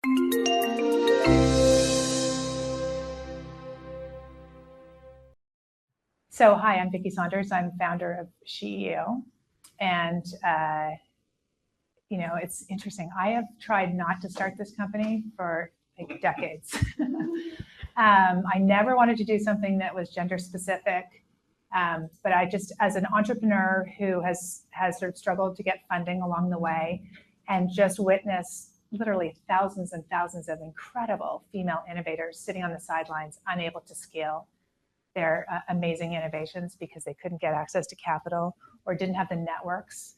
So hi, I'm Vicki Saunders. I'm founder of SheEO. And, it's interesting. I have tried not to start this company for like decades. I never wanted to do something that was gender specific. But I just, as an entrepreneur who has sort of struggled to get funding along the way and just witnessed literally thousands and thousands of incredible female innovators sitting on the sidelines, unable to scale their amazing innovations because they couldn't get access to capital or didn't have the networks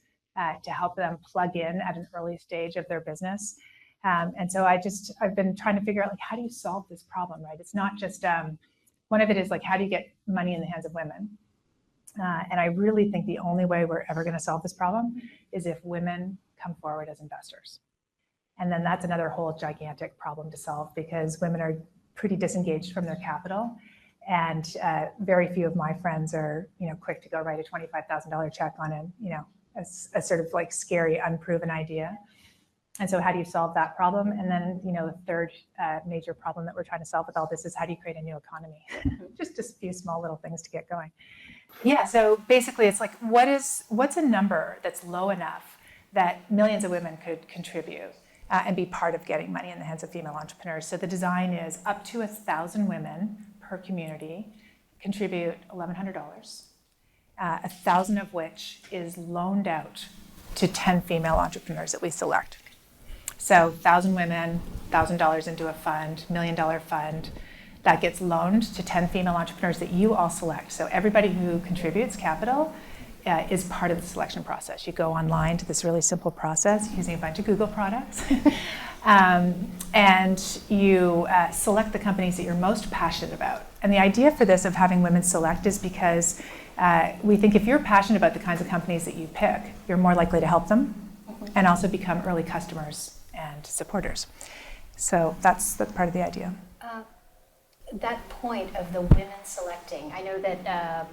to help them plug in at an early stage of their business. And so I've been trying to figure out, like, how do you solve this problem, right? It's not just, one of it is like, how do you get money in the hands of women? And I really think the only way we're ever going to solve this problem is if women come forward as investors. And then that's another whole gigantic problem to solve because women are pretty disengaged from their capital. And very few of my friends are, quick to go write a $25,000 check on a sort of like scary, unproven idea. And so how do you solve that problem? And then, the third major problem that we're trying to solve with all this is how do you create a new economy? just a few small little things to get going. Yeah, so basically it's like, what's a number that's low enough that millions of women could contribute and be part of getting money in the hands of female entrepreneurs? So the design is up to 1,000 women per community contribute $1,100, 1,000 of which is loaned out to 10 female entrepreneurs that we select. So 1,000 women, $1,000 into a fund, $1 million fund, that gets loaned to 10 female entrepreneurs that you all select. So everybody who contributes capital is part of the selection process. You go online to this really simple process using a bunch of Google products. And you select the companies that you're most passionate about. And the idea for this of having women select is because we think if you're passionate about the kinds of companies that you pick, you're more likely to help them and also become early customers and supporters. So that's part of the idea. That point of the women selecting, I know that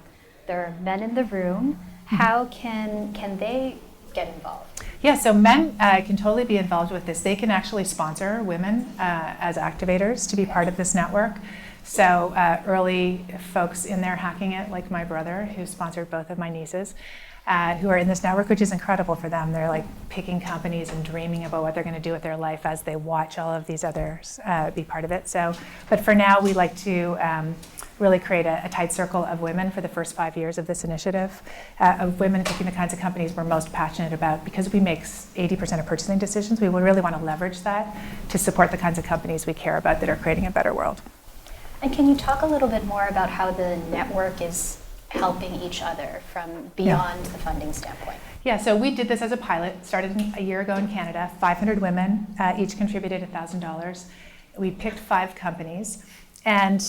there are men in the room. How can they get involved? Yeah, so men can totally be involved with this. They can actually sponsor women as activators to be part of this network. So early folks in there hacking it, like my brother, who sponsored both of my nieces, who are in this network, which is incredible for them. They're like picking companies and dreaming about what they're going to do with their life as they watch all of these others be part of it. So, but for now, we like to really create a tight circle of women for the first 5 years of this initiative, of women picking the kinds of companies we're most passionate about. Because we make 80% of purchasing decisions, we really want to leverage that to support the kinds of companies we care about that are creating a better world. And can you talk a little bit more about how the network is helping each other from beyond the funding standpoint? Yeah, so we did this as a pilot, started a year ago in Canada. 500 women, each contributed $1,000. We picked 5 companies. And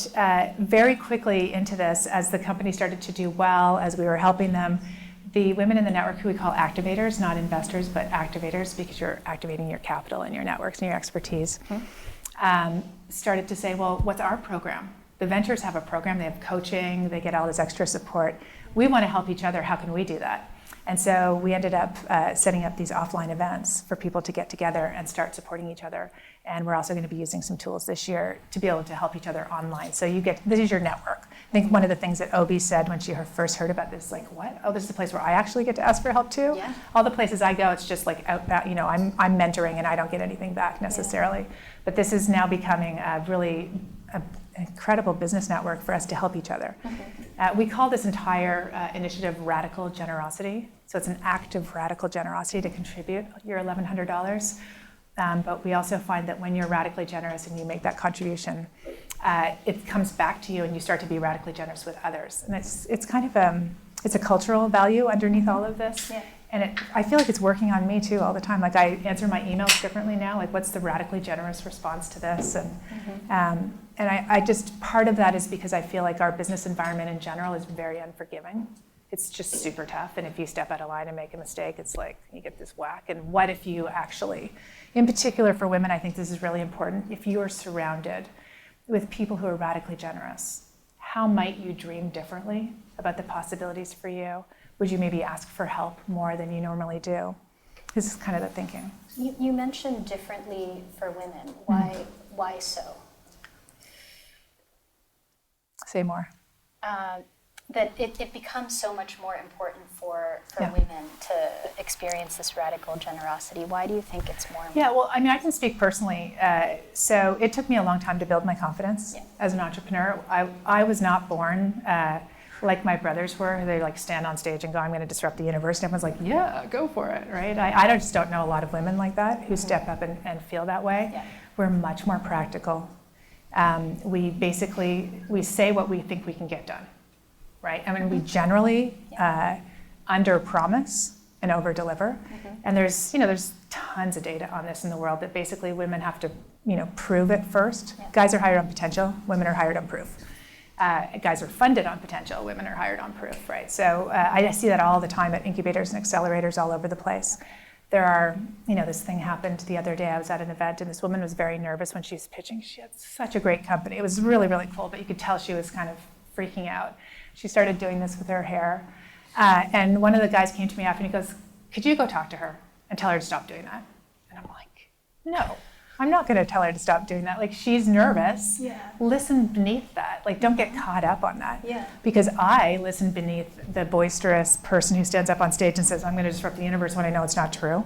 very quickly into this, as the company started to do well, as we were helping them, the women in the network, who we call activators, not investors, but activators, because you're activating your capital and your networks and your expertise, started to say, well, what's our program? The ventures have a program, they have coaching, they get all this extra support. We want to help each other, how can we do that? And so we ended up setting up these offline events for people to get together and start supporting each other. And we're also going to be using some tools this year to be able to help each other online. So this is your network. I think one of the things that Obi said when she first heard about this, like, what? Oh, this is a place where I actually get to ask for help too? Yeah. All the places I go, it's just like, I'm mentoring and I don't get anything back necessarily. Yeah. But this is now becoming an incredible business network for us to help each other. We call this entire initiative radical generosity. So it's an act of radical generosity to contribute your $1,100. But we also find that when you're radically generous and you make that contribution, it comes back to you and you start to be radically generous with others. And it's kind of it's a cultural value underneath all of this. Yeah. And I feel like it's working on me too all the time. Like I answer my emails differently now. Like, what's the radically generous response to this? And I just, part of that is because I feel like our business environment in general is very unforgiving. It's just super tough. And if you step out of line and make a mistake, it's like you get this whack. And what if you actually, in particular for women, I think this is really important. If you are surrounded with people who are radically generous, how might you dream differently about the possibilities for you? Would you maybe ask for help more than you normally do? This is kind of the thinking. You mentioned differently for women. Why so? Say more. That it becomes so much more important for Yeah. women to experience this radical generosity. Why do you think it's more important? Yeah, well, I mean, I can speak personally. So it took me a long time to build my confidence as an entrepreneur. I was not born like my brothers were. They like stand on stage and go, I'm going to disrupt the universe. And everyone's like, yeah, go for it, right? I just don't know a lot of women like that who step up and feel that way. Yeah. We're much more practical. We say what we think we can get done, right? I mean, we generally under-promise and over-deliver. And there's tons of data on this in the world that basically women have to, prove it first. Yeah. Guys are hired on potential, women are hired on proof. Guys are funded on potential, women are hired on proof, right? So I see that all the time at incubators and accelerators all over the place. There are, this thing happened the other day. I was at an event and this woman was very nervous when she was pitching. She had such a great company. It was really, really cool, but you could tell she was kind of freaking out. She started doing this with her hair. And one of the guys came to me after and he goes, could you go talk to her and tell her to stop doing that? And I'm like, no, I'm not going to tell her to stop doing that. Like, she's nervous. Yeah. Listen beneath that. Like, don't get caught up on that. Yeah. Because I listen beneath the boisterous person who stands up on stage and says, I'm going to disrupt the universe when I know it's not true.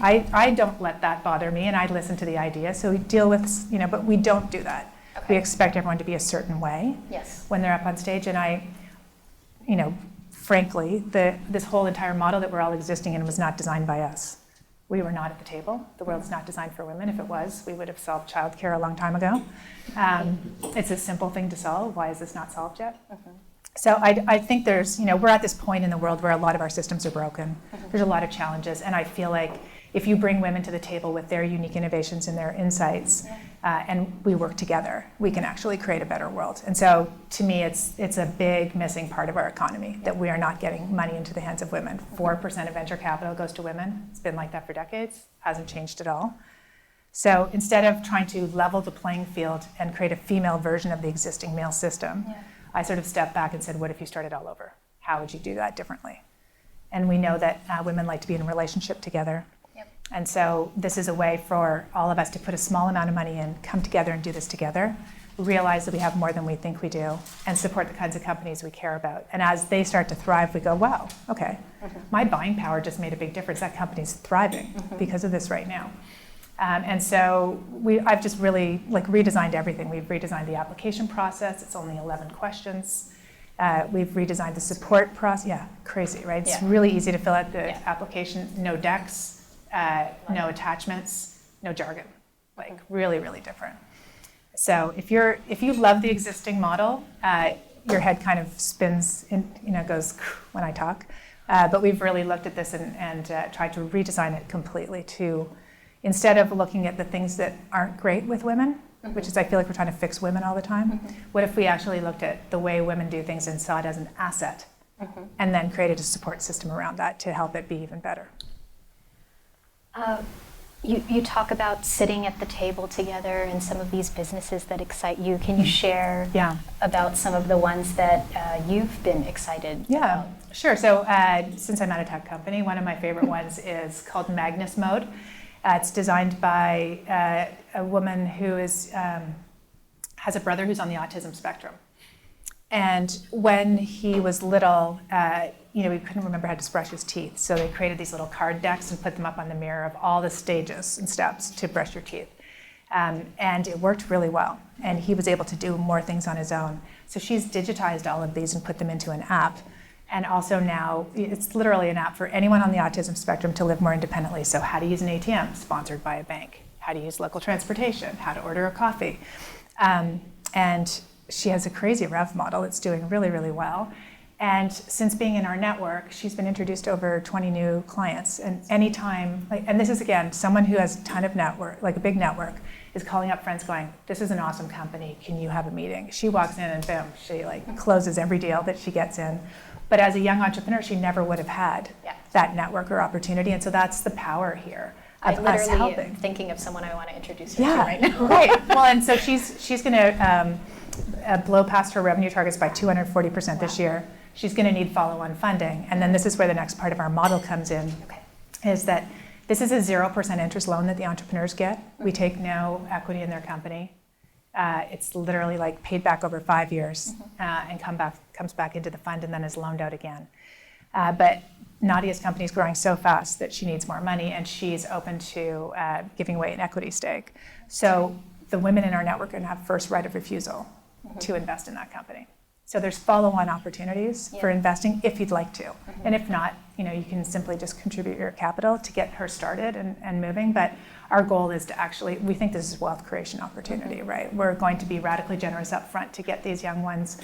I don't let that bother me, and I listen to the idea. So we deal with, but we don't do that. Okay. We expect everyone to be a certain way when they're up on stage. And frankly, this whole entire model that we're all existing in was not designed by us. We were not at the table. The world's not designed for women. If it was, we would have solved childcare a long time ago. It's a simple thing to solve. Why is this not solved yet? So I think there's, we're at this point in the world where a lot of our systems are broken. There's a lot of challenges. And I feel like if you bring women to the table with their unique innovations and their insights, and we work together, we can actually create a better world. And so to me, it's a big missing part of our economy that we are not getting money into the hands of women. 4% of venture capital goes to women. It's been like that for decades, hasn't changed at all. So instead of trying to level the playing field and create a female version of the existing male system, I sort of stepped back and said, what if you started all over? How would you do that differently? And we know that women like to be in a relationship together. And so this is a way for all of us to put a small amount of money in, come together and do this together, realize that we have more than we think we do, and support the kinds of companies we care about. And as they start to thrive, we go, wow, okay, my buying power just made a big difference. That company's thriving because of this right now. And so I've just really redesigned everything. We've redesigned the application process. It's only 11 questions. We've redesigned the support process. Yeah, crazy, right? It's really easy to fill out the application, no decks. No attachments, no jargon, really, really different. So if you love the existing model, your head kind of spins, goes when I talk. But we've really looked at this and tried to redesign it completely to, instead of looking at the things that aren't great with women, which is I feel like we're trying to fix women all the time. What if we actually looked at the way women do things and saw it as an asset, and then created a support system around that to help it be even better? You talk about sitting at the table together and some of these businesses that excite you. Can you share about some of the ones that you've been excited about? Sure. So since I'm at a tech company, one of my favorite ones is called Magnus Mode. It's designed by a woman who has a brother who's on the autism spectrum. And when he was little, he couldn't remember how to brush his teeth. So they created these little card decks and put them up on the mirror of all the stages and steps to brush your teeth. And it worked really well. And he was able to do more things on his own. So she's digitized all of these and put them into an app. And also now, it's literally an app for anyone on the autism spectrum to live more independently. So how to use an ATM, sponsored by a bank. How to use local transportation. How to order a coffee. And she has a crazy rev model. It's doing really, really well. And since being in our network, she's been introduced to over 20 new clients. And anytime, and this is again, someone who has a ton of network, like a big network, is calling up friends going, this is an awesome company, can you have a meeting? She walks in and boom, she closes every deal that she gets in. But as a young entrepreneur, she never would have had that network or opportunity. And so that's the power here. I literally am thinking of someone I want to introduce her to right now. Right. Well, and so she's going to blow past her revenue targets by 240% this year. She's going to need follow-on funding. And then this is where the next part of our model comes in, is that This is a 0% interest loan that the entrepreneurs get. We take no equity in their company. It's literally like paid back over 5 years and comes back into the fund and then is loaned out again. But Nadia's company is growing so fast that she needs more money, and she's open to giving away an equity stake. So the women in our network are going to have first right of refusal to invest in that company. So there's follow-on opportunities for investing if you'd like to. And if not, you can simply just contribute your capital to get her started and moving. But our goal is to actually, we think this is wealth creation opportunity, right? We're going to be radically generous up front to get these young ones.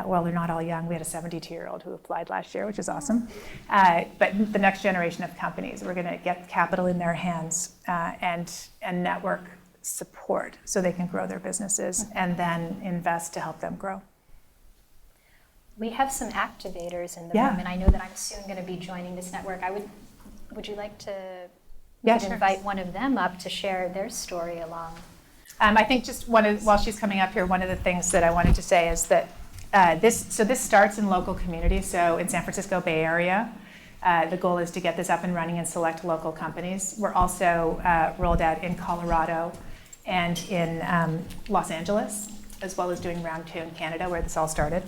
Well, they're not all young. We had a 72-year-old who applied last year, which is awesome. But the next generation of companies, we're going to get capital in their hands and network support so they can grow their businesses and then invest to help them grow. We have some activators in the room, and I know that I'm soon going to be joining this network. Would you like to invite one of them up to share their story along? I think just while she's coming up here, one of the things that I wanted to say is that this starts in local communities. So in San Francisco Bay Area, the goal is to get this up and running in select local companies. We're also rolled out in Colorado and in Los Angeles, as well as doing round 2 in Canada, where this all started.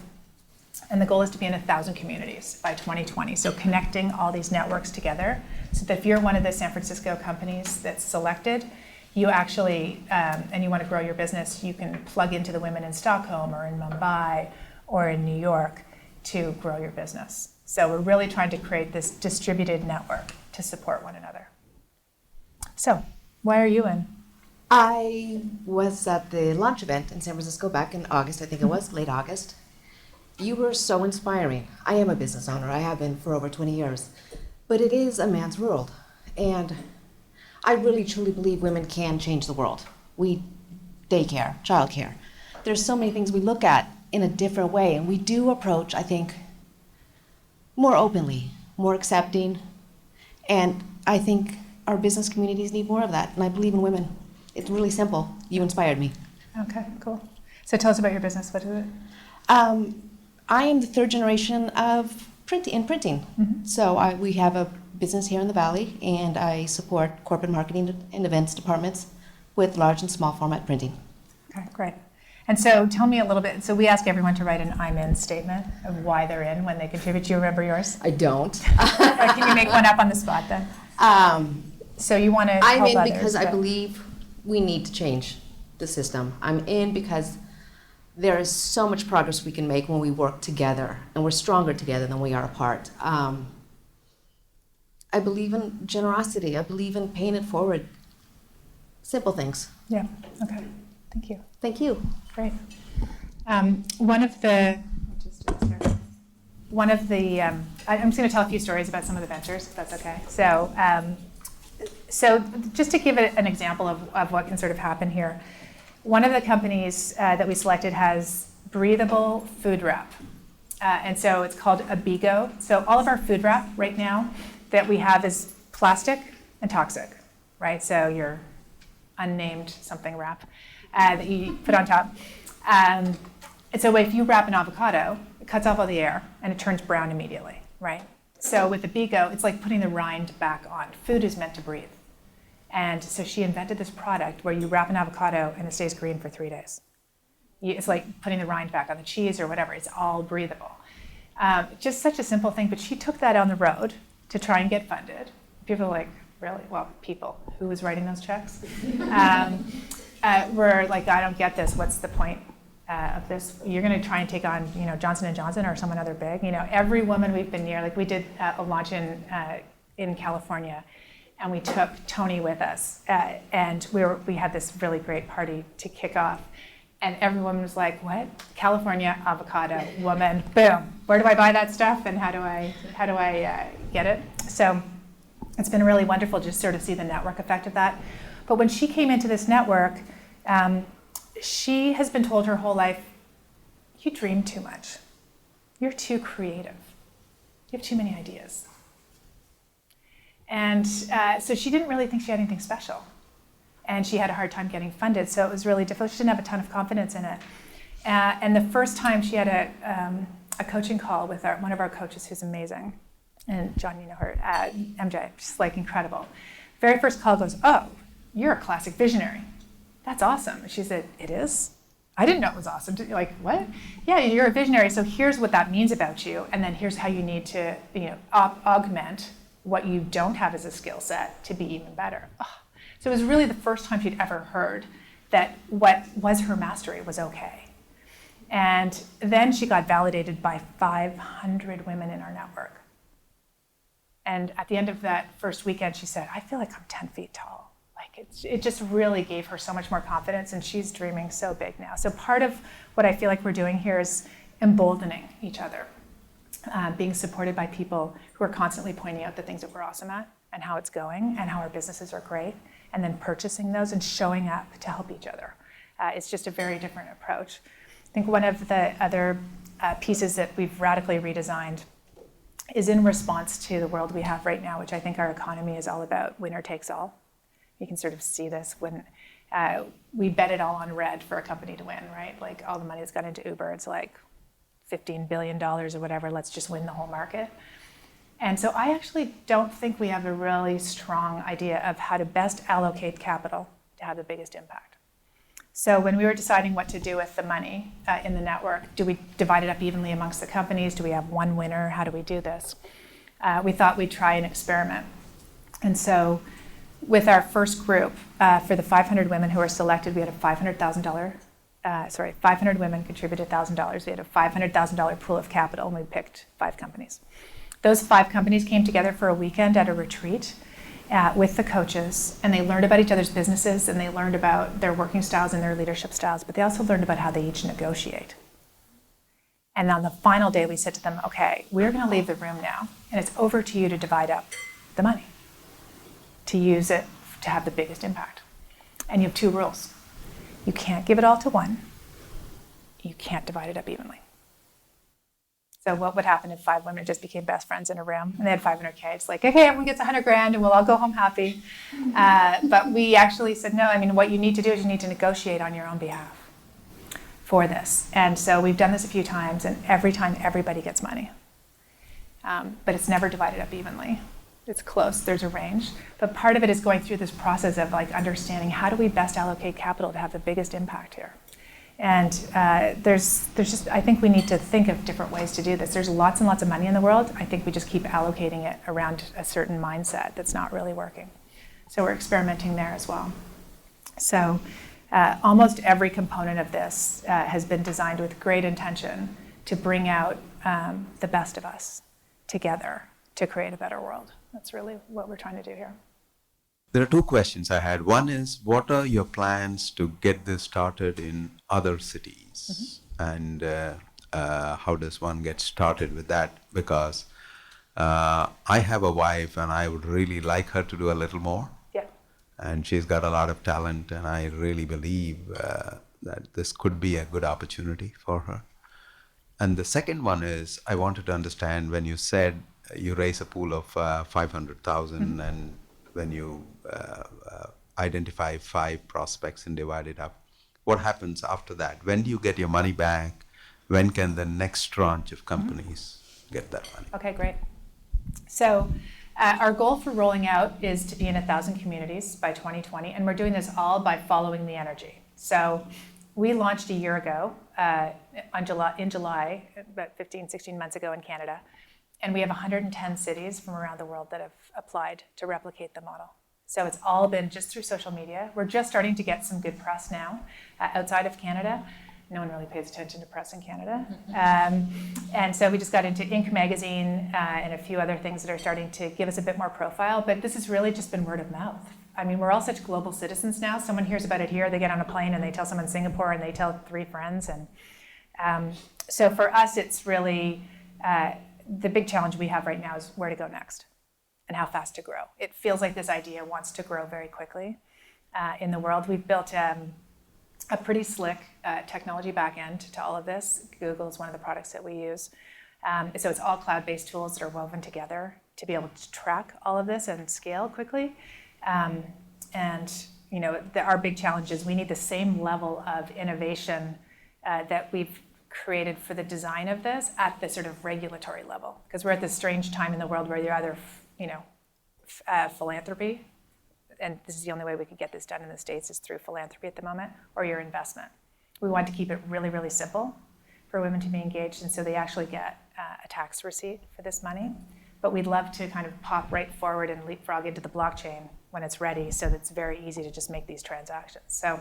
And the goal is to be in 1,000 communities by 2020. So connecting all these networks together so that if you're one of the San Francisco companies that's selected, you actually, and you want to grow your business, you can plug into the women in Stockholm or in Mumbai or in New York to grow your business. So we're really trying to create this distributed network to support one another. So why are you in? I was at the launch event in San Francisco back in August, I think it was, late August. You were so inspiring. I am a business owner. I have been for over 20 years. But it is a man's world. And I really, truly believe women can change the world. Daycare, childcare. There's so many things we look at in a different way. And we do approach, I think, more openly, more accepting. And I think our business communities need more of that. And I believe in women. It's really simple. You inspired me. Okay, cool. So tell us about your business. What is it? I am the 3rd generation of printing. Mm-hmm. So we have a business here in the Valley, and I support corporate marketing and events departments with large and small format printing. Okay, great. And so tell me a little bit. So we ask everyone to write an I'm in statement of why they're in when they contribute. Do you remember yours? I don't. Or can you make one up on the spot then? So you want to help I'm in others, because I but- believe we need to change the system. I'm in because there is so much progress we can make when we work together, and we're stronger together than we are apart. I believe in generosity. I believe in paying it forward. Simple things. Yeah, okay. Thank you. Thank you. Great. One of the, I'm just going to tell a few stories about some of the ventures, if that's okay. So just to give an example of what can sort of happen here, one of the companies that we selected has breathable food wrap. And so it's called Abigo. So all of our food wrap right now that we have is plastic and toxic, right? So your unnamed something wrap that you put on top. And so if you wrap an avocado, it cuts off all the air and it turns brown immediately, right? So with Abigo, it's like putting the rind back on. Food is meant to breathe. And so she invented this product where you wrap an avocado and it stays green for 3 days. It's like putting the rind back on the cheese or whatever. It's all breathable. Just such a simple thing, but she took that on the road to try and get funded. People are like, really? Well, people. Who was writing those checks? Were like, I don't get this. What's the point of this? You're going to try and take on, Johnson & Johnson or someone other big. Every woman we've been near, like we did a launch in California, and we took Tony with us, and we had this really great party to kick off. And everyone was like, what? California avocado woman, boom. Where do I buy that stuff and how do I get it? So it's been really wonderful just sort of see the network effect of that. But when she came into this network, she has been told her whole life, you dream too much. You're too creative. You have too many ideas. And so she didn't really think she had anything special. And she had a hard time getting funded, so it was really difficult. She didn't have a ton of confidence in it. And the first time she had a coaching call with one of our coaches who's amazing, and John, you know her, MJ, she's like incredible. Very first call goes, oh, you're a classic visionary. That's awesome. She said, it is? I didn't know it was awesome. Like, what? Yeah, you're a visionary, so here's what that means about you, and then here's how you need to augment what you don't have as a skill set to be even better. Oh. So it was really the first time she'd ever heard that what was her mastery was okay. And then she got validated by 500 women in our network. And at the end of that first weekend, she said, I feel like I'm 10 feet tall. Like it just really gave her so much more confidence, and she's dreaming so big now. So part of what I feel like we're doing here is emboldening each other, being supported by people who are constantly pointing out the things that we're awesome at and how it's going and how our businesses are great, and then purchasing those and showing up to help each other. It's just a very different approach. I think one of the other pieces that we've radically redesigned is in response to the world we have right now, which I think our economy is all about winner takes all. You can sort of see this when we bet it all on red for a company to win, right? Like all the money that's gone into Uber, it's like $15 billion or whatever, let's just win the whole market. And so I actually don't think we have a really strong idea of how to best allocate capital to have the biggest impact. So when we were deciding what to do with the money in the network, do we divide it up evenly amongst the companies? Do we have one winner? How do we do this? We thought we'd try an experiment. And so with our first group, for the 500 women who were selected, we had a $500,000, 500 women contributed $1,000. We had a $500,000 pool of capital, and we picked 5 companies. Those 5 companies came together for a weekend at a retreat with the coaches, and they learned about each other's businesses, and they learned about their working styles and their leadership styles, but they also learned about how they each negotiate. And on the final day, we said to them, okay, we're going to leave the room now, and it's over to you to divide up the money, to use it to have the biggest impact. And you have 2 rules. You can't give it all to one. You can't divide it up evenly. So what would happen if 5 women just became best friends in a room and they had $500K? It's like, okay, everyone gets $100,000 and we'll all go home happy. But we actually said, no, I mean, what you need to do is you need to negotiate on your own behalf for this. And so we've done this a few times, and every time everybody gets money. But it's never divided up evenly. It's close, there's a range. But part of it is going through this process of like understanding how do we best allocate capital to have the biggest impact here. And there's just, I think we need to think of different ways to do this. There's lots and lots of money in the world. I think we just keep allocating it around a certain mindset that's not really working. So we're experimenting there as well. So almost every component of this has been designed with great intention to bring out the best of us together to create a better world. That's really what we're trying to do here. There are 2 questions I had. One is, what are your plans to get this started in other cities? Mm-hmm. And how does one get started with that? Because I have a wife, and I would really like her to do a little more. Yeah. And she's got a lot of talent, and I really believe that this could be a good opportunity for her. And the second one is, I wanted to understand when you said you raise a pool of 500,000, mm-hmm. and when you identify 5 prospects and divide it up, what happens after that? When do you get your money back? When can the next tranche of companies mm-hmm. get that money? Okay, great. So our goal for rolling out is to be in 1,000 communities by 2020, and we're doing this all by following the energy. So we launched a year ago, in July, about 15, 16 months ago in Canada. And we have 110 cities from around the world that have applied to replicate the model. So it's all been just through social media. We're just starting to get some good press now outside of Canada. No one really pays attention to press in Canada. And so we just got into Inc. magazine and a few other things that are starting to give us a bit more profile. But this has really just been word of mouth. I mean, we're all such global citizens now. Someone hears about it here, they get on a plane and they tell someone in Singapore and they tell 3 friends. And so for us, it's really... the big challenge we have right now is where to go next and how fast to grow. It feels like this idea wants to grow very quickly in the world. We've built a pretty slick technology backend to all of this. Google is one of the products that we use. So it's all cloud-based tools that are woven together to be able to track all of this and scale quickly. And our big challenge is we need the same level of innovation that we've created for the design of this at the sort of regulatory level, because we're at this strange time in the world where you're either philanthropy and this is the only way we could get this done in the States is through philanthropy at the moment, or your investment. We want to keep it really, really simple for women to be engaged, and so they actually get a tax receipt for this money. But we'd love to kind of pop right forward and leapfrog into the blockchain when it's ready, so that it's very easy to just make these transactions. So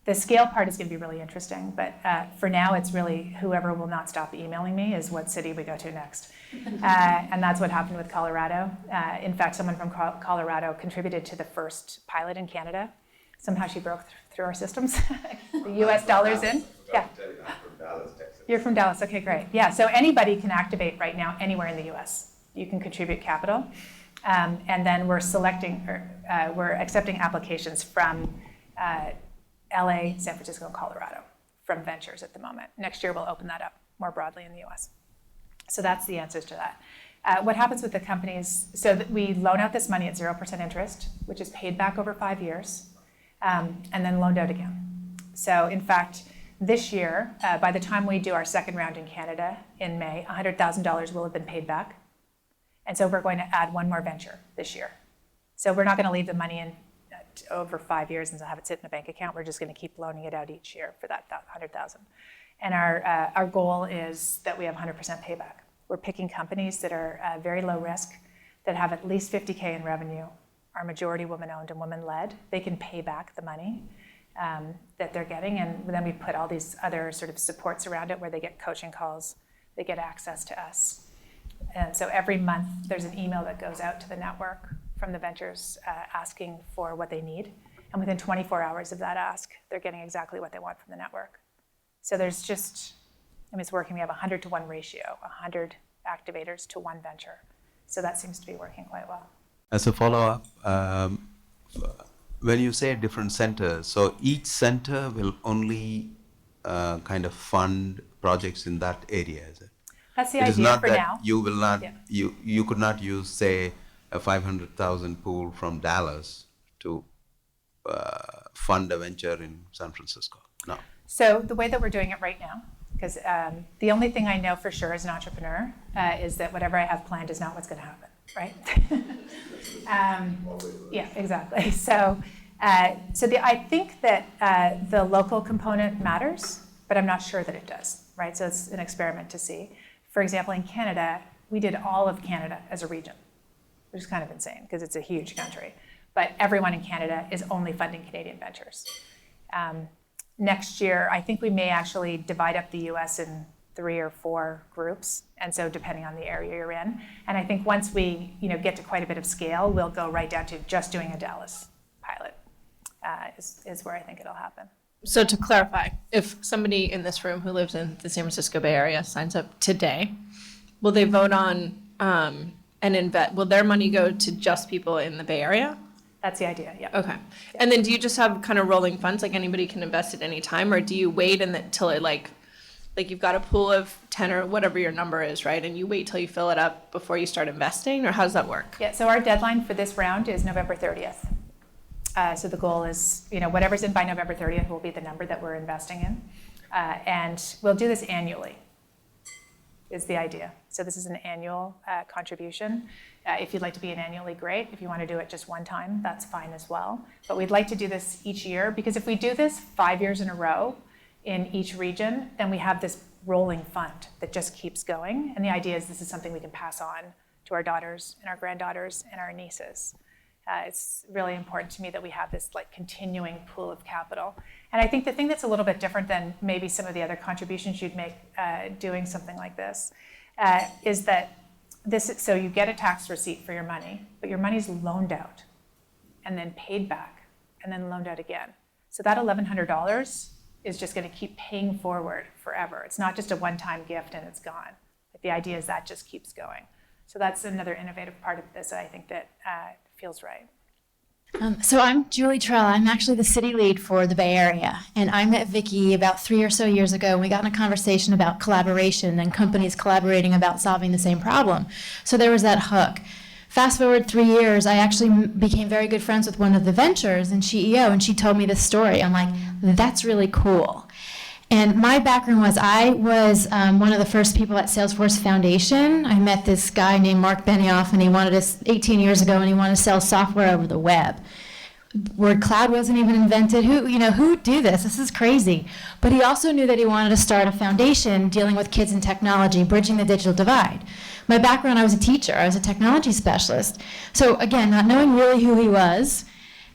the scale part is going to be really interesting, but for now it's really whoever will not stop emailing me is what city we go to next. And that's what happened with Colorado. In fact, someone from Colorado contributed to the first pilot in Canada. Somehow she broke through our systems. The US dollars in. Yeah. You're from Dallas, okay, great. Yeah, so anybody can activate right now anywhere in the US. You can contribute capital. And then we're accepting applications from LA, San Francisco, and Colorado from ventures at the moment. Next year we'll open that up more broadly in the US. So that's the answers to that. What happens with the companies, so that we loan out this money at 0% interest, which is paid back over 5 years, and then loaned out again. So in fact, this year, by the time we do our second round in Canada in May, $100,000 will have been paid back. And so we're going to add one more venture this year. So we're not going to leave the money in over 5 years and have it sit in a bank account. We're just going to keep loaning it out each year for that 100,000. And our goal is that we have 100% payback. We're picking companies that are very low risk, that have at least 50K in revenue, are majority woman-owned and woman-led. They can pay back the money that they're getting, and then we put all these other sort of supports around it where they get coaching calls, they get access to us. And so every month there's an email that goes out to the network from the ventures asking for what they need. And within 24 hours of that ask, they're getting exactly what they want from the network. So there's just, it's working. We have a 100-to-1 ratio, 100 activators to one venture. So that seems to be working quite well. As a follow-up, when you say different centers, so each center will only kind of fund projects in that area, is it? That's the idea for now. It is not that you will not, you could not use, say, a 500,000 pool from Dallas to fund a venture in San Francisco. No. So the way that we're doing it right now, because the only thing I know for sure as an entrepreneur is that whatever I have planned is not what's going to happen, right? Yeah, exactly. So I think that the local component matters, but I'm not sure that it does, right? So it's an experiment to see. For example, in Canada, we did all of Canada as a region, which is kind of insane because it's a huge country. But everyone in Canada is only funding Canadian ventures. Next year, I think we may actually divide up the US in 3 or 4 groups, and so depending on the area you're in. And I think once we get to quite a bit of scale, we'll go right down to just doing a Dallas pilot is where I think it'll happen. So to clarify, if somebody in this room who lives in the San Francisco Bay Area signs up today, will they vote on and invest? Will their money go to just people in the Bay Area? That's the idea, yeah. Okay. And then do you just have kind of rolling funds, like anybody can invest at any time, or do you wait until it like you've got a pool of 10 or whatever your number is, right? And you wait till you fill it up before you start investing, or how does that work? Yeah, so our deadline for this round is November 30th. So the goal is, whatever's in by November 30th will be the number that we're investing in. And we'll do this annually, is the idea. So this is an annual contribution. If you'd like to be an annually, great. If you want to do it just one time, that's fine as well. But we'd like to do this each year, because if we do this 5 years in a row in each region, then we have this rolling fund that just keeps going. And the idea is this is something we can pass on to our daughters and our granddaughters and our nieces. It's really important to me that we have this continuing pool of capital. And I think the thing that's a little bit different than maybe some of the other contributions you'd make doing something like this is that so you get a tax receipt for your money, but your money's loaned out and then paid back and then loaned out again. So that $1,100 is just going to keep paying forward forever. It's not just a one-time gift and it's gone. The idea is that just keeps going. So that's another innovative part of this that I think that feels right. So I'm Julie Trell. I'm actually the city lead for the Bay Area. And I met Vicki about 3 or so years ago, and we got in a conversation about collaboration and companies collaborating about solving the same problem. So there was that hook. Fast forward 3 years, I actually became very good friends with one of the ventures in SheEO, and she told me this story. I'm like, that's really cool. And my background was I was one of the first people at Salesforce Foundation. I met this guy named Mark Benioff, and he wanted us 18 years ago, and he wanted to sell software over the web. word cloud wasn't even invented. Who would do this? This is crazy. But he also knew that he wanted to start a foundation dealing with kids and technology, bridging the digital divide. My background, I was a teacher. I was a technology specialist. So again, not knowing really who he was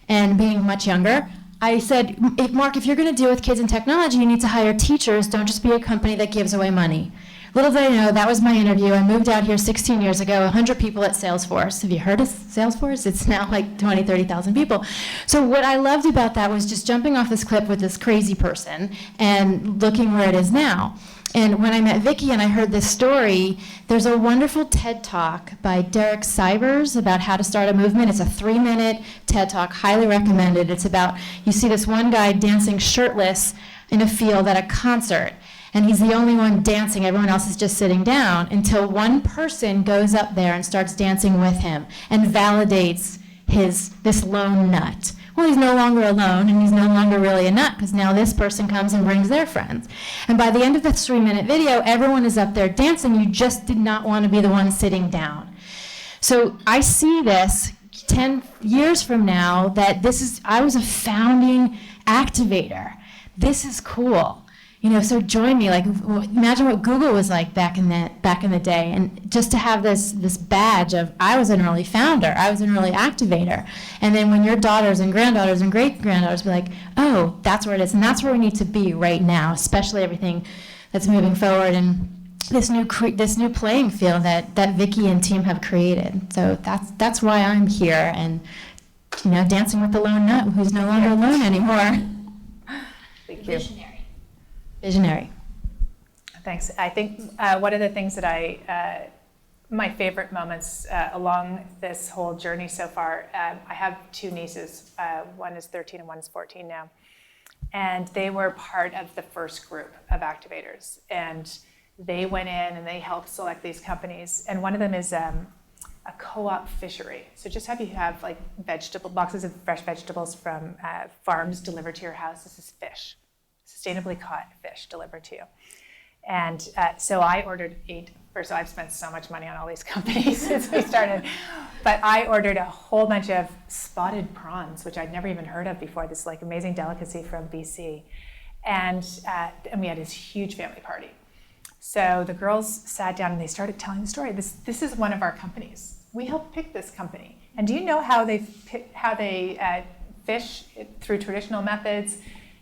and being much younger, I said, Mark, if you're going to deal with kids and technology, you need to hire teachers. Don't just be a company that gives away money. Little did I know, that was my interview. I moved out here 16 years ago, 100 people at Salesforce. Have you heard of Salesforce? It's now like 20, 30,000 people. So what I loved about that was just jumping off this cliff with this crazy person and looking where it is now. And when I met Vicki and I heard this story, there's a wonderful TED Talk by Derek Sybers about how to start a movement. It's a 3-minute TED Talk, highly recommended. It's about, you see this one guy dancing shirtless in a field at a concert. And he's the only one dancing. Everyone else is just sitting down until one person goes up there and starts dancing with him and validates this lone nut. Well, he's no longer alone, and he's no longer really a nut, because now this person comes and brings their friends. And by the end of this 3-minute video, everyone is up there dancing. You just did not want to be the one sitting down. So I see this 10 years from now, that I was a founding activator. This is cool. So join me. Like, imagine what Google was like back in the day, and just to have this badge of I was an early founder, I was an early activator, and then when your daughters and granddaughters and great granddaughters be like, oh, that's where it is, and that's where we need to be right now, especially everything that's moving forward and this new playing field that Vicki and team have created. So that's why I'm here, and dancing with the lone nut who's no longer alone anymore. Thank you. Visionary. Thanks. I think one of the things that my favorite moments along this whole journey so far, I have 2 nieces. One is 13 and one is 14 now. And they were part of the first group of activators. And they went in and they helped select these companies. And one of them is a co-op fishery. So just you have like boxes of fresh vegetables from farms delivered to your house. This is fish. Sustainably caught fish delivered to you. And so I ordered 8. First of all, I've spent so much money on all these companies since we started. But I ordered a whole bunch of spotted prawns, which I'd never even heard of before, this like amazing delicacy from BC. And we had this huge family party. So the girls sat down and they started telling the story. This is one of our companies. We helped pick this company. And do you know how they fish through traditional methods?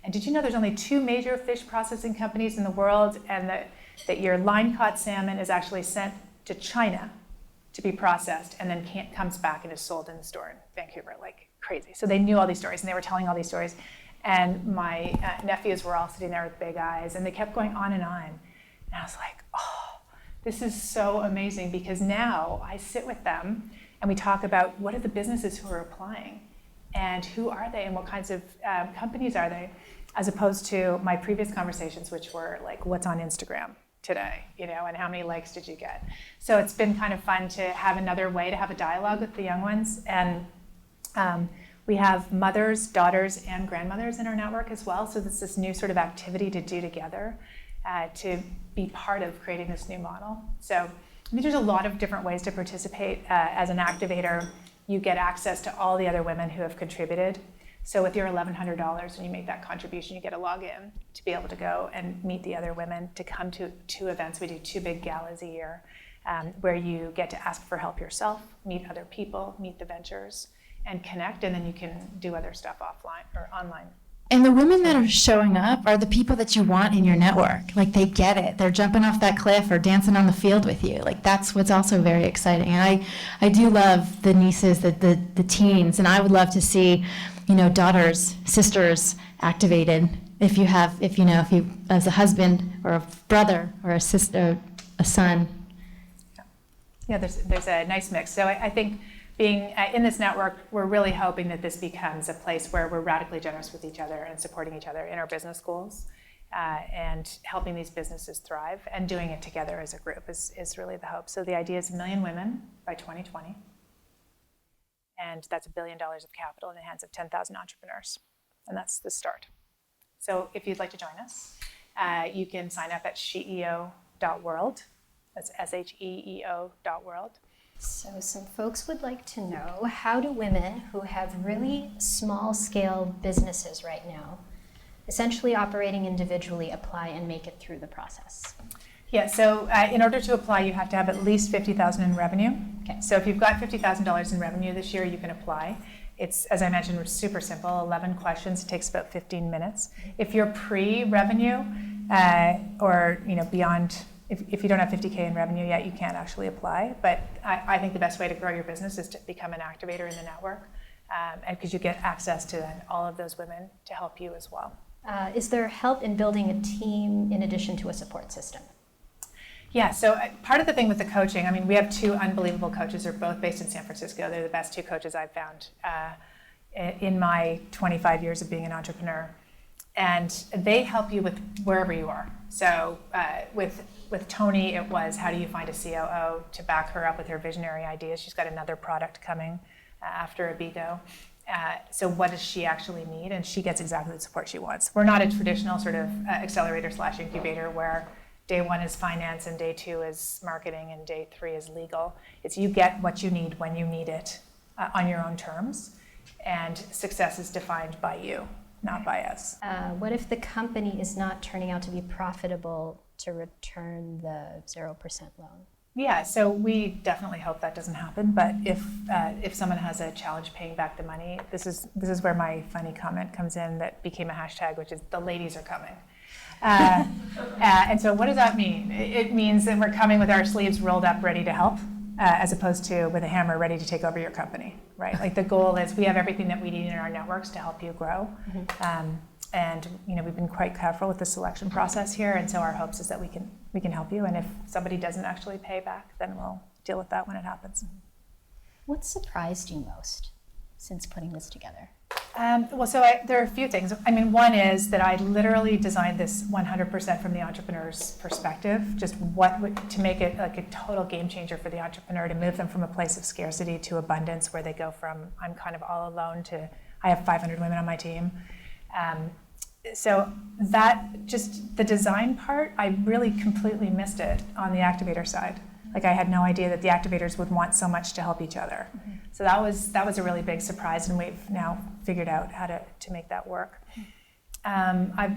And did you know there's only 2 major fish processing companies in the world, and that your line-caught salmon is actually sent to China to be processed and then comes back and is sold in the store in Vancouver, like crazy. So they knew all these stories, and they were telling all these stories. And my nephews were all sitting there with big eyes, and they kept going on. And I was like, oh, this is so amazing, because now I sit with them and we talk about what are the businesses who are applying, and who are they, and what kinds of companies are they, as opposed to my previous conversations, which were like, what's on Instagram today, and how many likes did you get? So it's been kind of fun to have another way to have a dialogue with the young ones. And we have mothers, daughters, and grandmothers in our network as well. So it's this new sort of activity to do together to be part of creating this new model. So I think there's a lot of different ways to participate. As an activator, you get access to all the other women who have contributed. So with your $1,100, when you make that contribution, you get a login to be able to go and meet the other women, to come to 2 events. We do 2 big galas a year where you get to ask for help yourself, meet other people, meet the ventures, and connect, and then you can do other stuff offline or online. And the women that are showing up are the people that you want in your network. Like, they get it. They're jumping off that cliff or dancing on the field with you. Like, that's what's also very exciting. And I do love the nieces, the teens, and I would love to see, daughters, sisters activated. If you as a husband or a brother or a sister, a son. Yeah, there's a nice mix. So I think being in this network, we're really hoping that this becomes a place where we're radically generous with each other and supporting each other in our business goals, and helping these businesses thrive, and doing it together as a group is really the hope. So the idea is 1 million women by 2020. And that's $1 billion of capital in the hands of 10,000 entrepreneurs. And that's the start. So if you'd like to join us, you can sign up at SheEO.world. That's SheEO.world. So some folks would like to know, how do women who have really small scale businesses right now, essentially operating individually, apply and make it through the process? Yeah, so in order to apply, you have to have at least $50,000 in revenue. Okay. So if you've got $50,000 in revenue this year, you can apply. It's, as I mentioned, super simple, 11 questions, it takes about 15 minutes. If you're pre-revenue or beyond, if you don't have 50K in revenue yet, you can't actually apply. But I think the best way to grow your business is to become an activator in the network, because you get access to then all of those women to help you as well. Is there help in building a team in addition to a support system? Yeah, so part of the thing with the coaching, I mean, we have two unbelievable coaches. They're both based in San Francisco. They're the best two coaches I've found in my 25 years of being an entrepreneur. And they help you with wherever you are. So with Tony, it was, how do you find a COO to back her up with her visionary ideas? She's got another product coming after Abigo. So what does she actually need? And she gets exactly the support she wants. We're not a traditional sort of accelerator/incubator where day one is finance and day two is marketing and day three is legal. It's you get what you need when you need it on your own terms. And success is defined by you, not by us. What if the company is not turning out to be profitable to return the 0% loan? Yeah, so we definitely hope that doesn't happen. But if someone has a challenge paying back the money, this is where my funny comment comes in that became a hashtag, which is the ladies are coming. And so what does that mean? It means that we're coming with our sleeves rolled up, ready to help, as opposed to with a hammer ready to take over your company, right? Like the goal is we have everything that we need in our networks to help you grow. And we've been quite careful with the selection process here, and so our hopes is that we can help you, and if somebody doesn't actually pay back, then we'll deal with that when it happens. What surprised you most since putting this together? There are a few things. I mean, one is that I literally designed this 100% from the entrepreneur's perspective, just to make it like a total game changer for the entrepreneur, to move them from a place of scarcity to abundance, where they go from I'm kind of all alone to I have 500 women on my team. So that, just the design part, I really completely missed it on the activator side. Like I had no idea that the activators would want so much to help each other. So that was a really big surprise, and we've now figured out how to make that work. I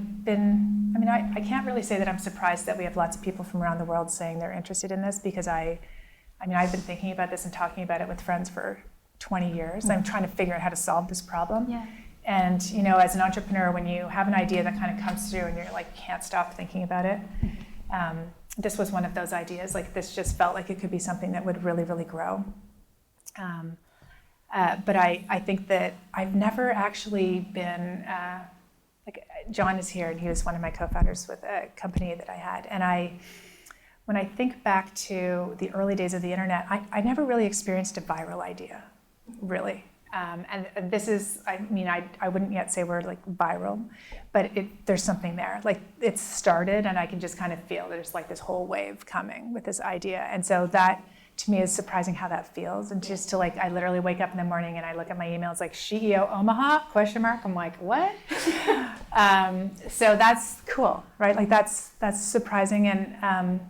can't really say that I'm surprised that we have lots of people from around the world saying they're interested in this, because I've been thinking about this and talking about it with friends for 20 years. I'm trying to figure out how to solve this problem. Yeah. And as an entrepreneur, when you have an idea that kind of comes through and you're like can't stop thinking about it, this was one of those ideas. Like this just felt like it could be something that would really, really grow. But I think that I've never actually been, John is here, and he was one of my co-founders with a company that I had. And when I think back to the early days of the internet, I never really experienced a viral idea, really. And this is, I wouldn't yet say we're like viral, but there's something there. Like it's started, and I can just kind of feel there's like this whole wave coming with this idea. And so that, to me, is surprising how that feels. And just to I literally wake up in the morning and I look at my emails like SheEO Omaha ? I'm like, what? So that's cool, right? Like that's surprising. And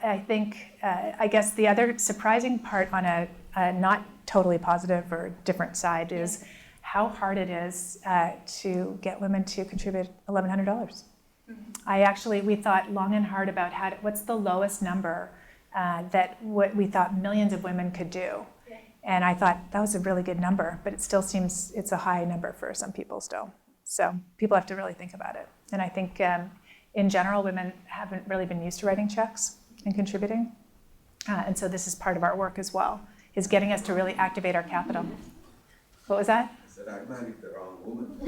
I think, I guess the other surprising part on a not totally positive or different side is how hard it is to get women to contribute $1,100. We thought long and hard about what's the lowest number that we thought millions of women could do. Yeah. And I thought that was a really good number, but it still seems it's a high number for some people still. So people have to really think about it. And I think in general, women haven't really been used to writing checks and contributing. And so this is part of our work as well, is getting us to really activate our capital. What was that? I said I married the wrong woman.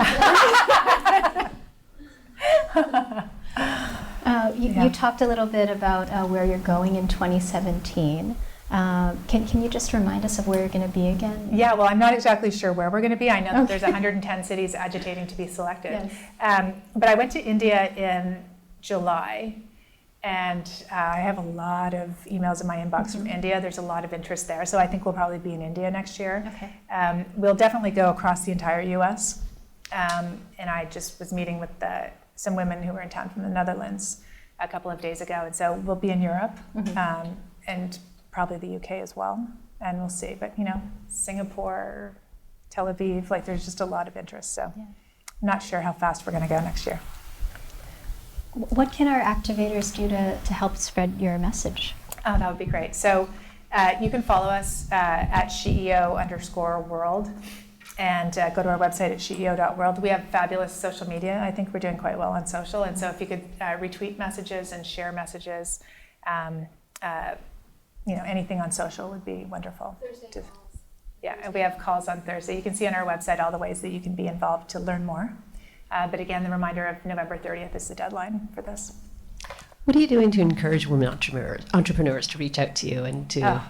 You talked a little bit about where you're going in 2017. Can you just remind us of where you're going to be again? Yeah, well, I'm not exactly sure where we're going to be. I know that there's 110 cities agitating to be selected. Yes. But I went to India in July, and I have a lot of emails in my inbox from India. There's a lot of interest there, so I think we'll probably be in India next year. Okay. We'll definitely go across the entire U.S. And I just was meeting with some women who were in town from the Netherlands a couple of days ago, and so we'll be in Europe and probably the UK as well, and we'll see. But Singapore, Tel Aviv, like there's just a lot of interest. So I'm not sure how fast we're going to go next year. What can our activators do to help spread your message? Oh, that would be great. So you can follow us at SheEO_world and go to our website at SheEO.world. We have fabulous social media. I think we're doing quite well on social. And so if you could retweet messages and share messages, anything on social would be wonderful. Thursday calls. Yeah, and we have calls on Thursday. You can see on our website all the ways that you can be involved to learn more. But again, the reminder of November 30th is the deadline for this. What are you doing to encourage women entrepreneurs to reach out to you and to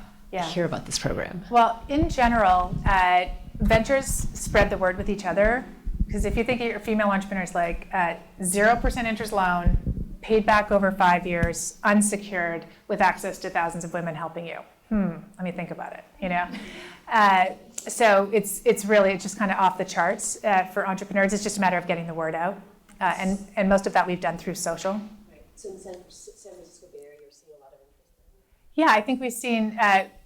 hear about this program? Well, in general, ventures spread the word with each other. Because if you think you're female entrepreneurs, like 0% interest loan, paid back over 5 years, unsecured, with access to thousands of women helping you. Let me think about it, So it's just kind of off the charts for entrepreneurs. It's just a matter of getting the word out. And most of that we've done through social. Right. So in the San Francisco Bay Area, you're seeing a lot of interest Yeah, I think we've seen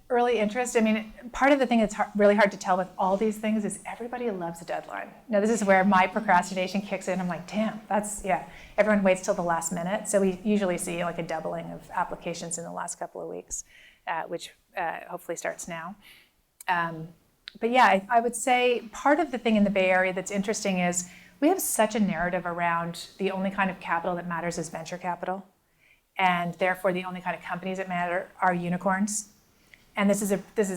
early interest. I mean, part of the thing that's really hard to tell with all these things is everybody loves a deadline. Now, this is where my procrastination kicks in. I'm like, damn, everyone waits till the last minute. So we usually see like a doubling of applications in the last couple of weeks, which hopefully starts now. But yeah, I would say part of the thing in the Bay Area that's interesting is we have such a narrative around the only kind of capital that matters is venture capital. And therefore, the only kind of companies that matter are unicorns. And this is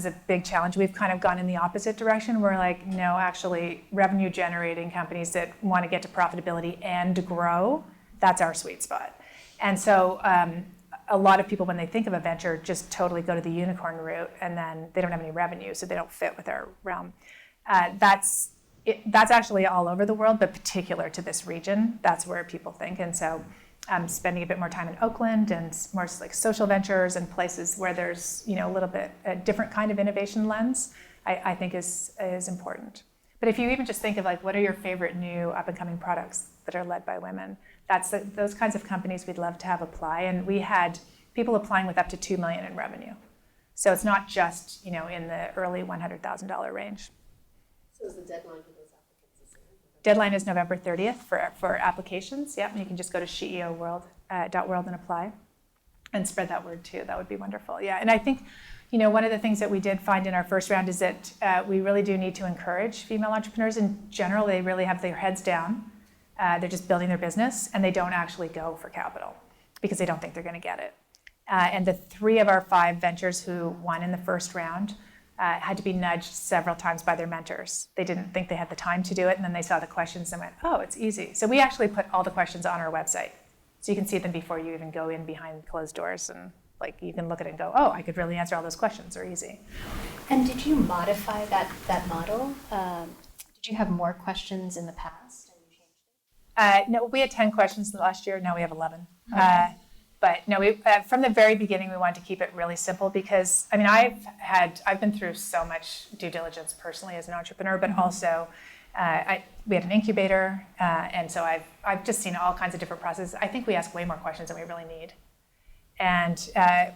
a big challenge. We've kind of gone in the opposite direction. We're like, no, actually, revenue generating companies that want to get to profitability and grow, that's our sweet spot. And so a lot of people, when they think of a venture, just totally go to the unicorn route, and then they don't have any revenue, so they don't fit with our realm. That's actually all over the world, but particular to this region, that's where people think. And so spending a bit more time in Oakland and more like social ventures and places where there's a little bit a different kind of innovation lens, I think is important. But if you even just think of like, what are your favorite new up and coming products that are led by women? That's those kinds of companies we'd love to have apply. And we had people applying with up to $2 million in revenue. So it's not just in the early $100,000 range. So is the deadline for those applicants the same? Deadline is November 30th for applications. Yep, and you can just go to SheEO.world and apply and spread that word too. That would be wonderful. Yeah, and I think one of the things that we did find in our first round is that we really do need to encourage female entrepreneurs. In general, they really have their heads down. They're just building their business, and they don't actually go for capital because they don't think they're going to get it. And the 3 of our 5 ventures who won in the first round had to be nudged several times by their mentors. They didn't think they had the time to do it, and then they saw the questions and went, oh, it's easy. So we actually put all the questions on our website. So you can see them before you even go in behind closed doors, and like you can look at it and go, oh, I could really answer all those questions. They're easy. And did you modify that model? Did you have more questions in the past? No, we had 10 questions last year. Now we have 11. Okay. But no, from the very beginning, we wanted to keep it really simple because, I mean, I've been through so much due diligence personally as an entrepreneur, but also we had an incubator, and so I've just seen all kinds of different processes. I think we ask way more questions than we really need. And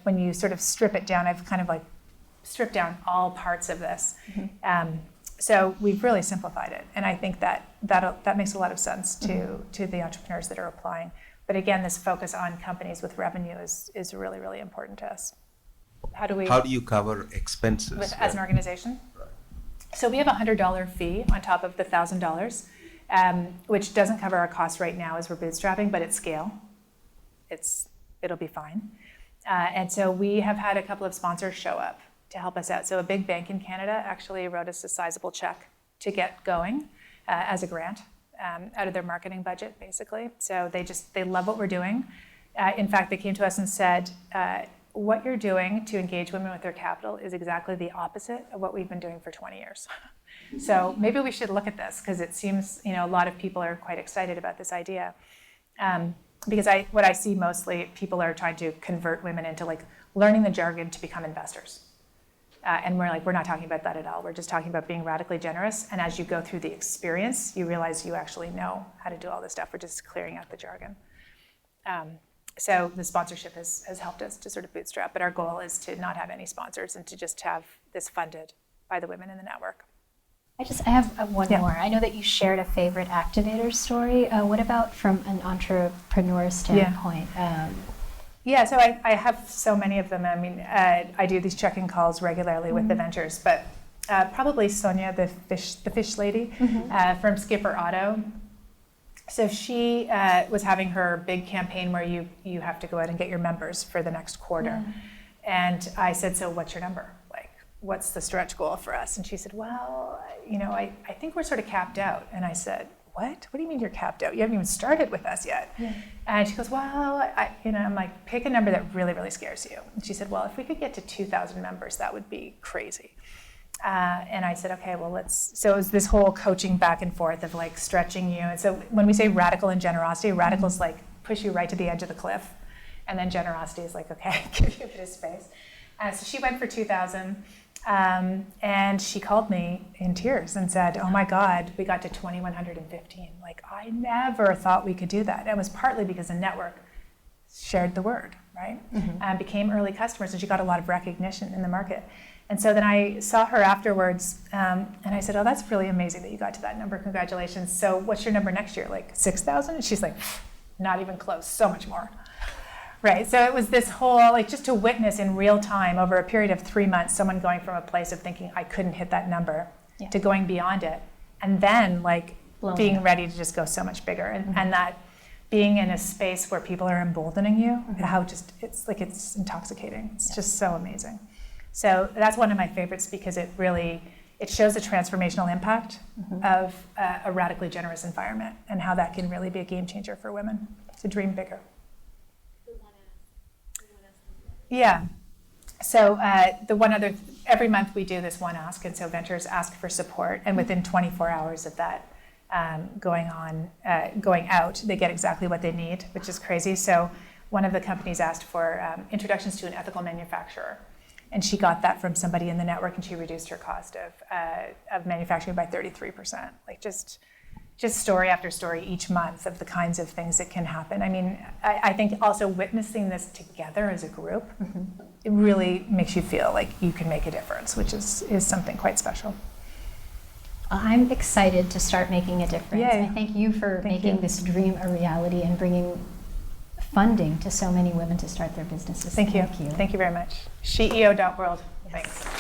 when you sort of strip it down, I've kind of like stripped down all parts of this. So we've really simplified it, and I think that makes a lot of sense to the entrepreneurs that are applying. But again, this focus on companies with revenue is really, really important to us. How do you cover expenses as an organization? Right. So we have a $100 fee on top of the $1,000, which doesn't cover our costs right now as we're bootstrapping, but at scale, it'll be fine. And so we have had a couple of sponsors show up to help us out. So a big bank in Canada actually wrote us a sizable check to get going as a grant out of their marketing budget, basically. So they love what we're doing. In fact, they came to us and said, what you're doing to engage women with their capital is exactly the opposite of what we've been doing for 20 years. So maybe we should look at this because it seems a lot of people are quite excited about this idea. Because what I see mostly, people are trying to convert women into like learning the jargon to become investors. And we're not talking about that at all. We're just talking about being radically generous. And as you go through the experience, you realize you actually know how to do all this stuff. We're just clearing out the jargon. So the sponsorship has helped us to sort of bootstrap, but our goal is to not have any sponsors and to just have this funded by the women in the network. I have one more. I know that you shared a favorite activator story. What about from an entrepreneur standpoint? Yeah, so I have so many of them. I mean, I do these check-in calls regularly with the ventures, but probably Sonia, the fish lady from Skipper Auto. So she was having her big campaign where you have to go out and get your members for the next quarter. And I said, so what's your number? Like, what's the stretch goal for us? And she said, well, I think we're sort of capped out. And I said, what do you mean you're capped out? You haven't even started with us yet. And she goes, well, I'm like, pick a number that really, really scares you. And she said, well, if we could get to 2,000 members, that would be crazy. And I said, okay, well, so it was this whole coaching back and forth of like stretching you. And so when we say radical and generosity, radical is like push you right to the edge of the cliff. And then generosity is like, okay, give you a bit of space. So she went for 2,000. And she called me in tears and said, oh my God, we got to 2,115. Like, I never thought we could do that. And it was partly because the network shared the word, right? And became early customers, and she got a lot of recognition in the market. And so then I saw her afterwards, and I said, oh, that's really amazing that you got to that number. Congratulations. So what's your number next year? Like 6,000? And she's like, not even close, so much more. Right, so it was this whole, like, just to witness in real time over a period of 3 months, someone going from a place of thinking I couldn't hit that number to going beyond it. And then, like, being ready to just go so much bigger. And that being in a space where people are emboldening you, how just, it's intoxicating. It's just so amazing. So that's one of my favorites because it shows the transformational impact of a radically generous environment and how that can really be a game changer for women to dream bigger. Yeah. So every month we do this one ask, and so ventures ask for support, and within 24 hours of that going out, they get exactly what they need, which is crazy. So one of the companies asked for introductions to an ethical manufacturer, and she got that from somebody in the network, and she reduced her cost of manufacturing by 33%. Like just story after story each month of the kinds of things that can happen. I mean, I think also witnessing this together as a group, it really makes you feel like you can make a difference, which is something quite special. I'm excited to start making a difference. Yay. I thank you for making this dream a reality and bringing funding to so many women to start their businesses. Thank you. Thank you. Thank you very much. SheEO.world. Thanks.